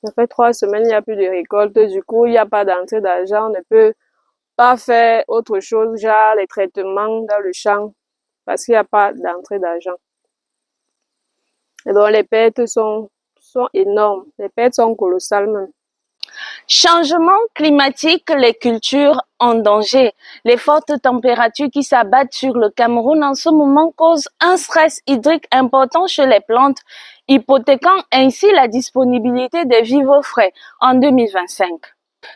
Ça fait 3 semaines, il n'y a plus de récolte. Du coup, il n'y a pas d'entrée d'argent. On ne peut pas faire autre chose, genre les traitements dans le champ, parce qu'il n'y a pas d'entrée d'argent. Et donc, les pertes sont énormes. Les pertes sont colossales même. Changement climatique, les cultures en danger. Les fortes températures qui s'abattent sur le Cameroun en ce moment causent un stress hydrique important chez les plantes, hypothéquant ainsi la disponibilité des vivres frais en 2025.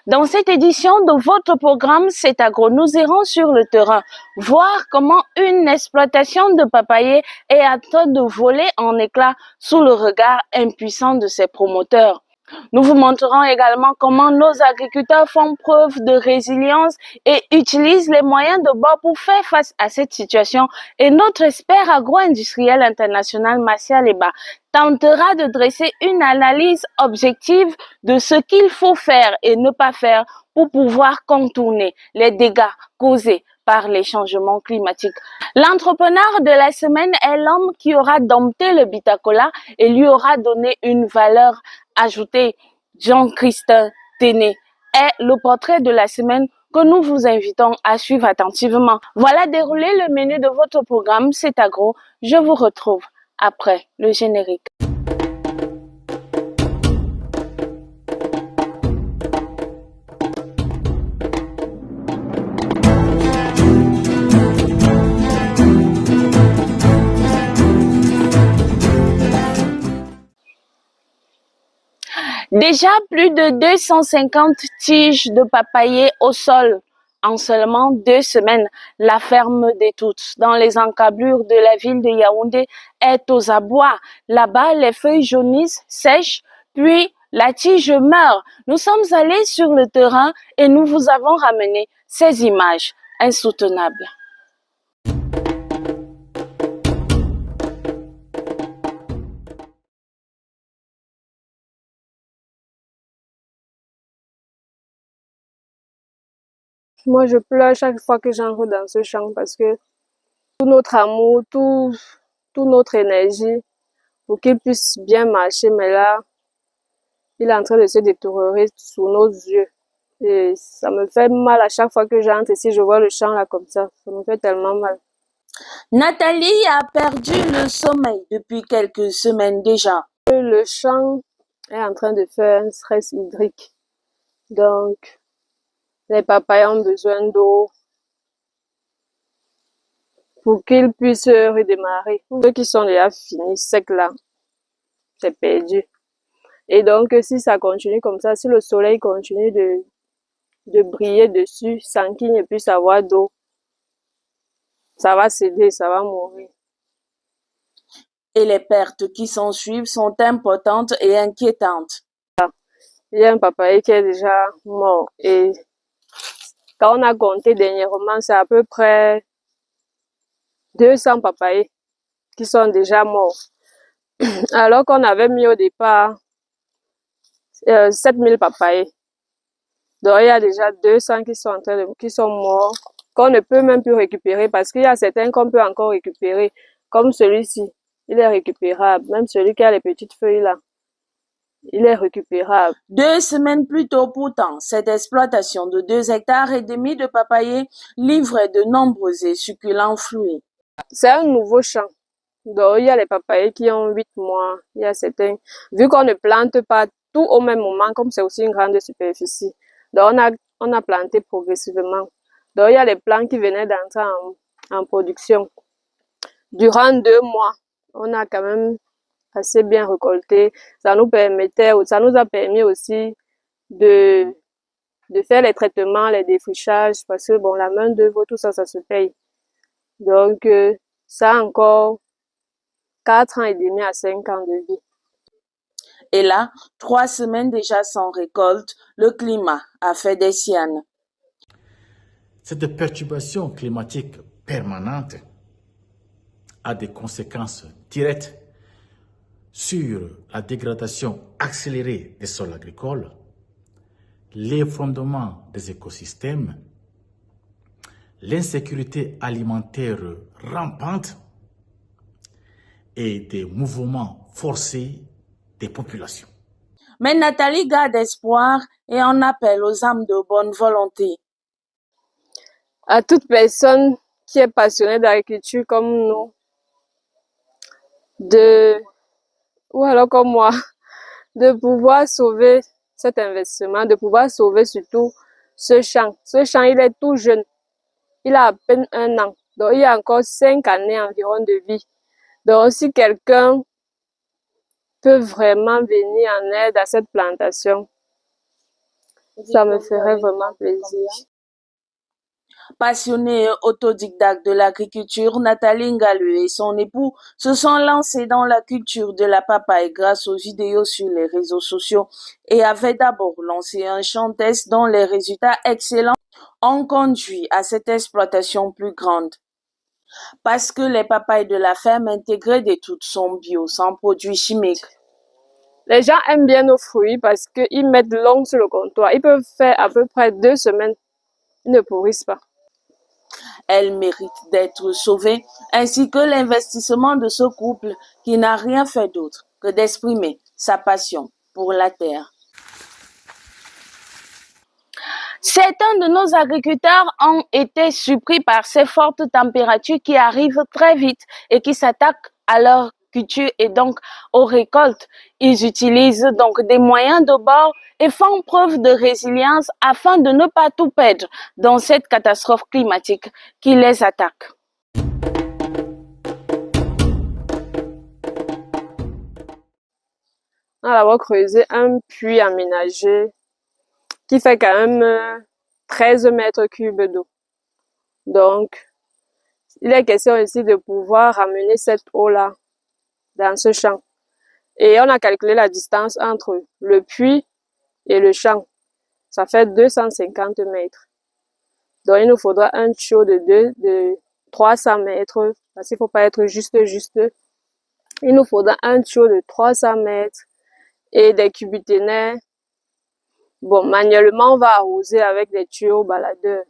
Dans cette édition de votre programme C'est Agro, nous irons sur le terrain, voir comment une exploitation de papayer est en train de voler en éclats sous le regard impuissant de ses promoteurs. Nous vous montrerons également comment nos agriculteurs font preuve de résilience et utilisent les moyens de bord pour faire face à cette situation. Et notre expert agro-industriel international, Martial Eba, tentera de dresser une analyse objective de ce qu'il faut faire et ne pas faire pour pouvoir contourner les dégâts causés par les changements climatiques. L'entrepreneur de la semaine est l'homme qui aura dompté le Bitacola et lui aura donné une valeur ajoutée. Jean-Christin Téné est le portrait de la semaine que nous vous invitons à suivre attentivement. Voilà déroulé le menu de votre programme C'est Agro. Je vous retrouve après le générique. Déjà plus de 250 tiges de papayer au sol en seulement 2 semaines. La ferme des Toutes, dans les encablures de la ville de Yaoundé, est aux abois. Là-bas, les feuilles jaunissent, sèchent, puis la tige meurt. Nous sommes allés sur le terrain et nous vous avons ramené ces images insoutenables. Moi, je pleure chaque fois que j'entre dans ce champ parce que tout notre amour, toute notre énergie pour qu'il puisse bien marcher, mais là, il est en train de se détériorer sous nos yeux. Et ça me fait mal à chaque fois que j'entre ici, je vois le champ là comme ça. Ça me fait tellement mal. Nathalie a perdu le sommeil depuis quelques semaines déjà. Le champ est en train de faire un stress hydrique. Donc, les papayas ont besoin d'eau pour qu'ils puissent redémarrer. Ceux qui sont déjà finis secs là, c'est perdu. Et donc, si ça continue comme ça, si le soleil continue de briller dessus sans qu'il ne puisse avoir d'eau, ça va céder, ça va mourir. Et les pertes qui s'en suivent sont importantes et inquiétantes. Il y a un papayer qui est déjà mort. Et quand on a compté dernièrement, c'est à peu près 200 papayers qui sont déjà morts. Alors qu'on avait mis au départ 7000 papayers. Donc il y a déjà 200 qui sont morts, qu'on ne peut même plus récupérer parce qu'il y a certains qu'on peut encore récupérer, comme celui-ci. Il est récupérable, même celui qui a les petites feuilles là. Il est récupérable. 2 semaines plus tôt pourtant, cette exploitation de 2,5 hectares de papayers livrait de nombreux et succulents fruits. C'est un nouveau champ. Donc il y a les papayers qui ont 8 mois, il y a certains. Vu qu'on ne plante pas tout au même moment, comme c'est aussi une grande superficie, donc on a planté progressivement. Donc il y a les plants qui venaient d'entrer en production. Durant 2 mois, on a quand même assez bien récolté. Ça nous a permis aussi de faire les traitements, les défrichages, parce que bon, la main d'œuvre, tout ça, ça se paye. Donc, ça a encore 4 ans et demi à 5 ans de vie. Et là, 3 semaines déjà sans récolte, le climat a fait des siennes. Cette perturbation climatique permanente a des conséquences directes sur la dégradation accélérée des sols agricoles, l'effondrement des écosystèmes, l'insécurité alimentaire rampante et des mouvements forcés des populations. Mais Nathalie garde espoir et en appelle aux âmes de bonne volonté. À toute personne qui est passionnée d'agriculture comme nous, ou alors comme moi, de pouvoir sauver cet investissement, de pouvoir sauver surtout ce champ. Ce champ, il est tout jeune. Il a à peine 1 an. Donc, il y a encore 5 années environ de vie. Donc, si quelqu'un peut vraiment venir en aide à cette plantation, ça me ferait vraiment plaisir. Passionnée et autodidacte de l'agriculture, Nathalie Ngalu et son époux se sont lancés dans la culture de la papaye grâce aux vidéos sur les réseaux sociaux et avaient d'abord lancé un champ test dont les résultats excellents ont conduit à cette exploitation plus grande. Parce que les papayes de la ferme intégrées de toutes sont bio, sans produits chimiques. Les gens aiment bien nos fruits parce qu'ils mettent l'ongle sur le comptoir. Ils peuvent faire à peu près 2 semaines. Ils ne pourrissent pas. Elle mérite d'être sauvée, ainsi que l'investissement de ce couple qui n'a rien fait d'autre que d'exprimer sa passion pour la terre. Certains de nos agriculteurs ont été surpris par ces fortes températures qui arrivent très vite et qui s'attaquent à leur culture et donc aux récoltes. Ils utilisent donc des moyens de bord et font preuve de résilience afin de ne pas tout perdre dans cette catastrophe climatique qui les attaque. On a d'abord creusé un puits aménagé qui fait quand même 13 mètres cubes d'eau. Donc, il est question ici de pouvoir ramener cette eau-là dans ce champ. Et on a calculé la distance entre le puits et le champ. Ça fait 250 mètres. Donc, il nous faudra un tuyau de 300 mètres, parce qu'il ne faut pas être juste. Il nous faudra un tuyau de 300 mètres et des cubiténaires. Bon, manuellement, on va arroser avec des tuyaux baladeurs.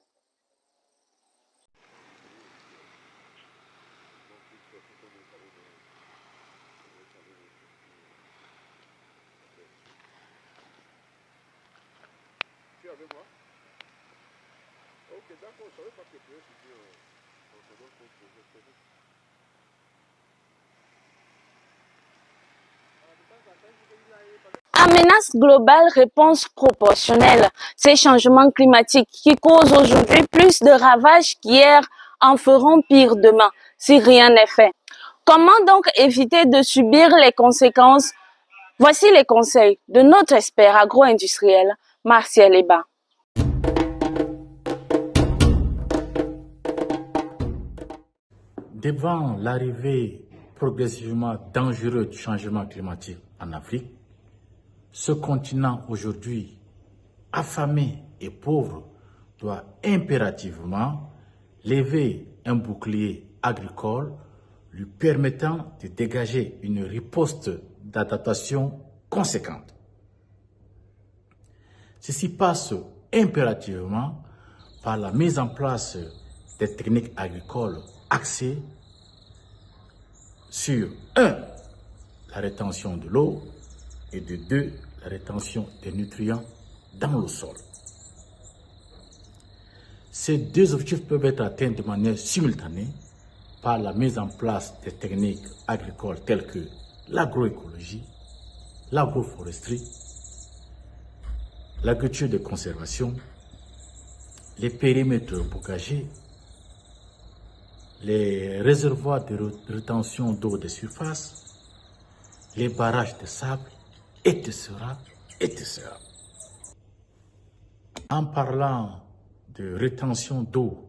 À menace globale, réponse proportionnelle. Ces changements climatiques qui causent aujourd'hui plus de ravages qu'hier en feront pire demain si rien n'est fait. Comment donc éviter de subir les conséquences? Voici les conseils de notre expert agro-industriel, Martial Eba. Devant l'arrivée progressivement dangereuse du changement climatique en Afrique, ce continent aujourd'hui affamé et pauvre doit impérativement lever un bouclier agricole lui permettant de dégager une riposte d'adaptation conséquente. Ceci passe impérativement par la mise en place des techniques agricoles axées sur 1. La rétention de l'eau et de 2. La rétention des nutriments dans le sol. Ces deux objectifs peuvent être atteints de manière simultanée par la mise en place des techniques agricoles telles que l'agroécologie, l'agroforesterie, l'agriculture de conservation, les périmètres bocagers, les réservoirs de rétention d'eau de surface, les barrages de sable, etc. En parlant de rétention d'eau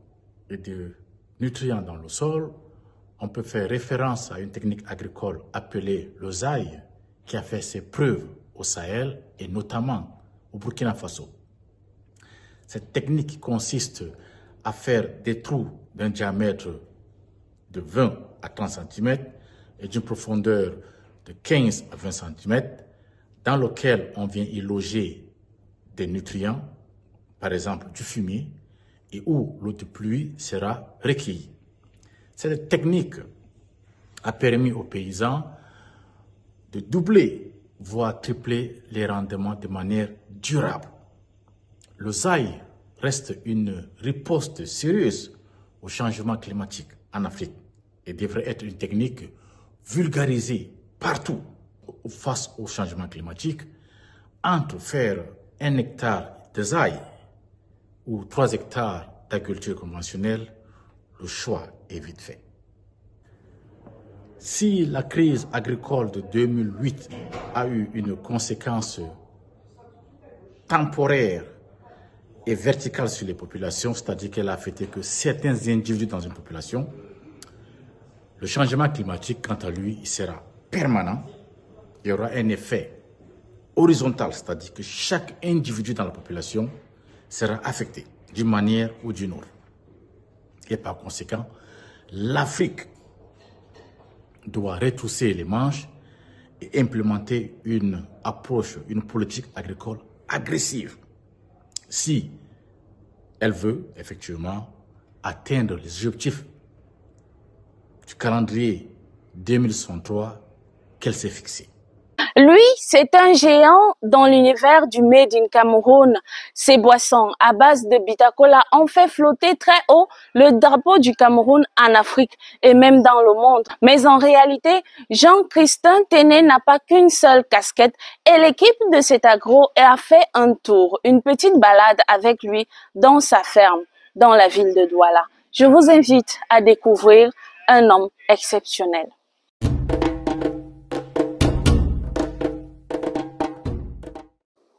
et de nutriments dans le sol, on peut faire référence à une technique agricole appelée l'osaïe qui a fait ses preuves au Sahel et notamment au Burkina Faso. Cette technique consiste à faire des trous d'un diamètre de 20 à 30 cm et d'une profondeur de 15 à 20 cm dans lequel on vient y loger des nutriments, par exemple du fumier, et où l'eau de pluie sera recueillie. Cette technique a permis aux paysans de doubler, voire tripler les rendements de manière durable. Le ZAI reste une riposte sérieuse au changement climatique en Afrique et devrait être une technique vulgarisée partout face au changement climatique. Entre faire 1 hectare de ZAI ou 3 hectares d'agriculture conventionnelle, le choix est vite fait. Si la crise agricole de 2008 a eu une conséquence temporaire et verticale sur les populations, c'est-à-dire qu'elle a affecté que certains individus dans une population, le changement climatique, quant à lui, il sera permanent. Il y aura un effet horizontal, c'est-à-dire que chaque individu dans la population sera affecté d'une manière ou d'une autre. Et par conséquent, l'Afrique doit retrousser les manches et implémenter une approche, une politique agricole agressive si elle veut effectivement atteindre les objectifs du calendrier 2063 qu'elle s'est fixé. Lui, c'est un géant dans l'univers du Made in Cameroun. Ses boissons à base de Bitacola ont fait flotter très haut le drapeau du Cameroun en Afrique et même dans le monde. Mais en réalité, Jean-Christin Téné n'a pas qu'une seule casquette et l'équipe de cet agro a fait un tour, une petite balade avec lui dans sa ferme, dans la ville de Douala. Je vous invite à découvrir un homme exceptionnel.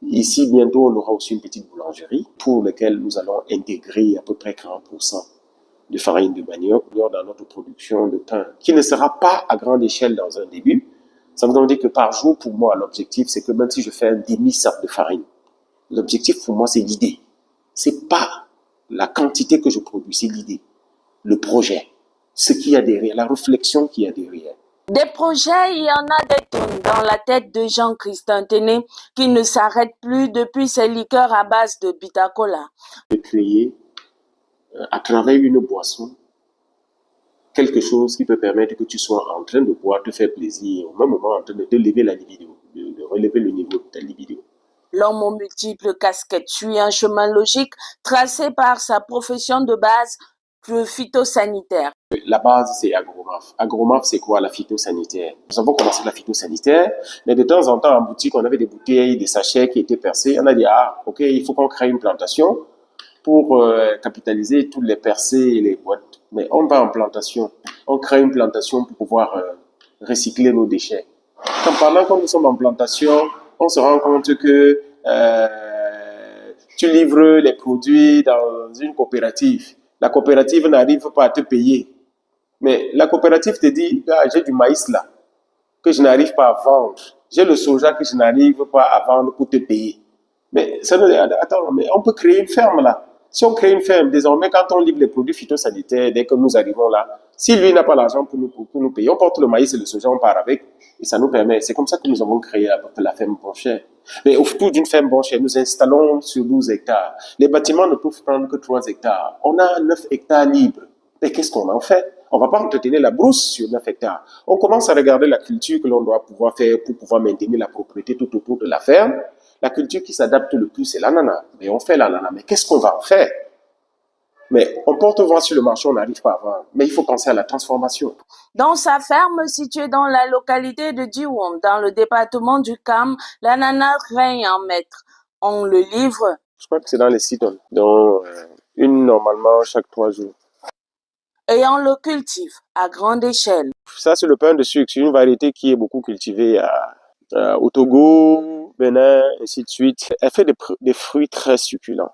Ici, bientôt, on aura aussi une petite boulangerie pour laquelle nous allons intégrer à peu près 40% de farine de manioc dans notre production de pain, qui ne sera pas à grande échelle dans un début. Ça veut dire que par jour, pour moi, l'objectif, c'est que même si je fais un demi-sac de farine, l'objectif pour moi, c'est l'idée. C'est pas la quantité que je produis, c'est l'idée, le projet, ce qu'il y a derrière, la réflexion qu'il y a derrière. Des projets, il y en a des tonnes dans la tête de Jean-Christin Téné qui ne s'arrête plus depuis ses liqueurs à base de Bitacola. De créer, à travers une boisson, quelque chose qui peut permettre que tu sois en train de boire, te faire plaisir, au même moment en train de te lever la libido, de relever le niveau de ta libido. L'homme aux multiples casquettes suit un chemin logique tracé par sa profession de base, le phytosanitaire. La base, c'est Agromaf. Agromaf, c'est quoi? La phytosanitaire. Nous avons commencé la phytosanitaire, mais de temps en temps, en boutique, on avait des bouteilles, des sachets qui étaient percés. On a dit, ok, il faut qu'on crée une plantation pour capitaliser toutes les percées et les boîtes. Mais on va en plantation. On crée une plantation pour pouvoir recycler nos déchets. Pendant que nous sommes en plantation, on se rend compte que tu livres les produits dans une coopérative. La coopérative n'arrive pas à te payer. Mais la coopérative te dit, j'ai du maïs là, que je n'arrive pas à vendre. J'ai le soja que je n'arrive pas à vendre pour te payer. Mais ça veut dire, attends, mais on peut créer une ferme là. Si on crée une ferme, désormais, quand on livre les produits phytosanitaires, dès que nous arrivons là, si lui n'a pas l'argent pour nous payer, on porte le maïs et le soja, on part avec, et ça nous permet. C'est comme ça que nous avons créé la ferme Bonchère. Mais autour d'une ferme Bonchère, nous installons sur 12 hectares. Les bâtiments ne peuvent prendre que 3 hectares. On a 9 hectares libres. Mais qu'est-ce qu'on en fait? On va pas entretenir la brousse sur 9 hectares. On commence à regarder la culture que l'on doit pouvoir faire pour pouvoir maintenir la propriété tout autour de la ferme. La culture qui s'adapte le plus, c'est l'ananas. Mais on fait l'ananas. Mais qu'est-ce qu'on va en faire? Mais on porte vent sur le marché, on n'arrive pas à vendre. Mais il faut penser à la transformation. Dans sa ferme située dans la localité de Diouom, dans le département du Cam, l'ananas règne en maître. On le livre. Je crois que c'est dans les 6 tonnes. Donc, une normalement chaque 3 jours. Et on le cultive à grande échelle. Ça, c'est le pain de sucre. C'est une variété qui est beaucoup cultivée au Togo, Bénin, ainsi de suite. Elle fait des fruits très succulents.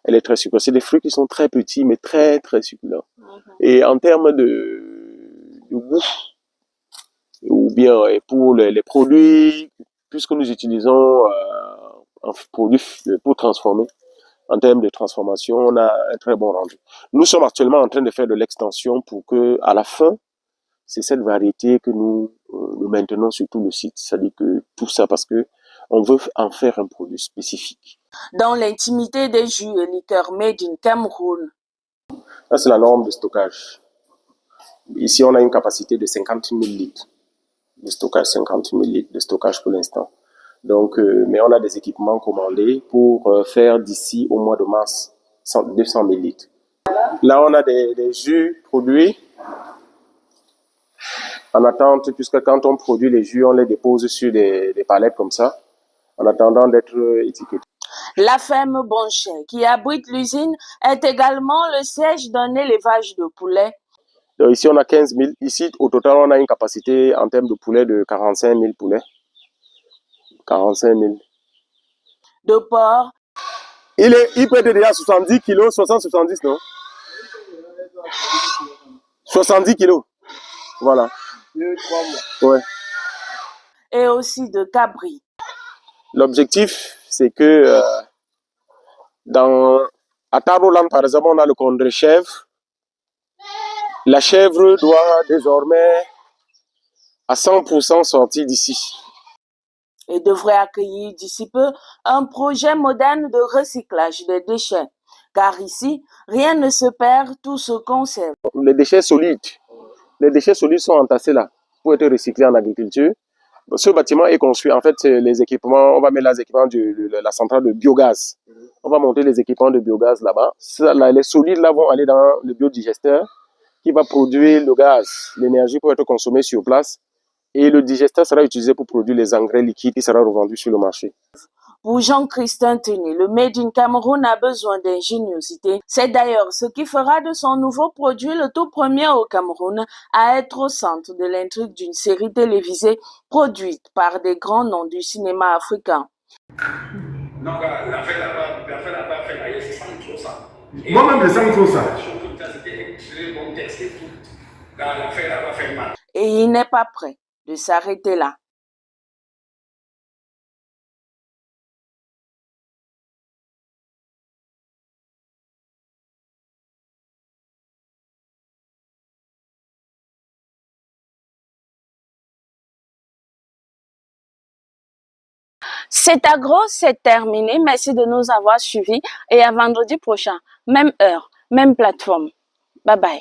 Elle est très succulente. C'est des fruits qui sont très petits, mais très, très succulents. Et en termes de goût, ou bien pour les produits, puisque nous utilisons un produit pour transformer, en termes de transformation, on a un très bon rendu. Nous sommes actuellement en train de faire de l'extension pour que, à la fin, c'est cette variété que nous maintenons sur tout le site. C'est-à-dire que tout ça parce que on veut en faire un produit spécifique. Dans l'intimité des jus et liqueurs made in Cameroun. Ça, c'est la norme de stockage. Ici, on a une capacité de 50 000 litres de stockage, 50 000 litres de stockage pour l'instant. Donc, mais on a des équipements commandés pour faire d'ici au mois de mars 200 000 litres. Là, on a des jus produits en attente, puisque quand on produit les jus, on les dépose sur des palettes comme ça, en attendant d'être étiquetés. La ferme Bonchet, qui abrite l'usine, est également le siège d'un élevage de poulets. Donc ici, on a 15 000. Ici, au total, on a une capacité en termes de poulets de 45 000 poulets. 45 000. De porc. Il peut être déjà 70 kilos, 60-70, non? 70 kilos. Voilà. Ouais. Et aussi de cabri. L'objectif, c'est que à Tabroland, par exemple, on a le congrès chèvre. La chèvre doit désormais à 100% sortir d'ici. Et devrait accueillir d'ici peu un projet moderne de recyclage des déchets. Car ici, rien ne se perd, tout se conserve. Les déchets solides sont entassés là pour être recyclés en agriculture. Ce bâtiment est construit, en fait, les équipements, on va mettre les équipements de la centrale de biogaz. On va monter les équipements de biogaz là-bas. Les solides là vont aller dans le biodigesteur qui va produire le gaz, l'énergie pour être consommée sur place. Et le digesteur sera utilisé pour produire les engrais liquides qui sera revendu sur le marché. Pour Jean-Christin Tenu, le Made in Cameroun a besoin d'ingéniosité. C'est d'ailleurs ce qui fera de son nouveau produit le tout premier au Cameroun à être au centre de l'intrigue d'une série télévisée produite par des grands noms du cinéma africain. Non, l'affaire là-bas, je sens trop ça. Moi-même, je sens trop ça. L'affaire là-bas fait mal. Et il n'est pas prêt de s'arrêter là. Cet agro, c'est terminé. Merci de nous avoir suivis et à vendredi prochain. Même heure, même plateforme. Bye bye.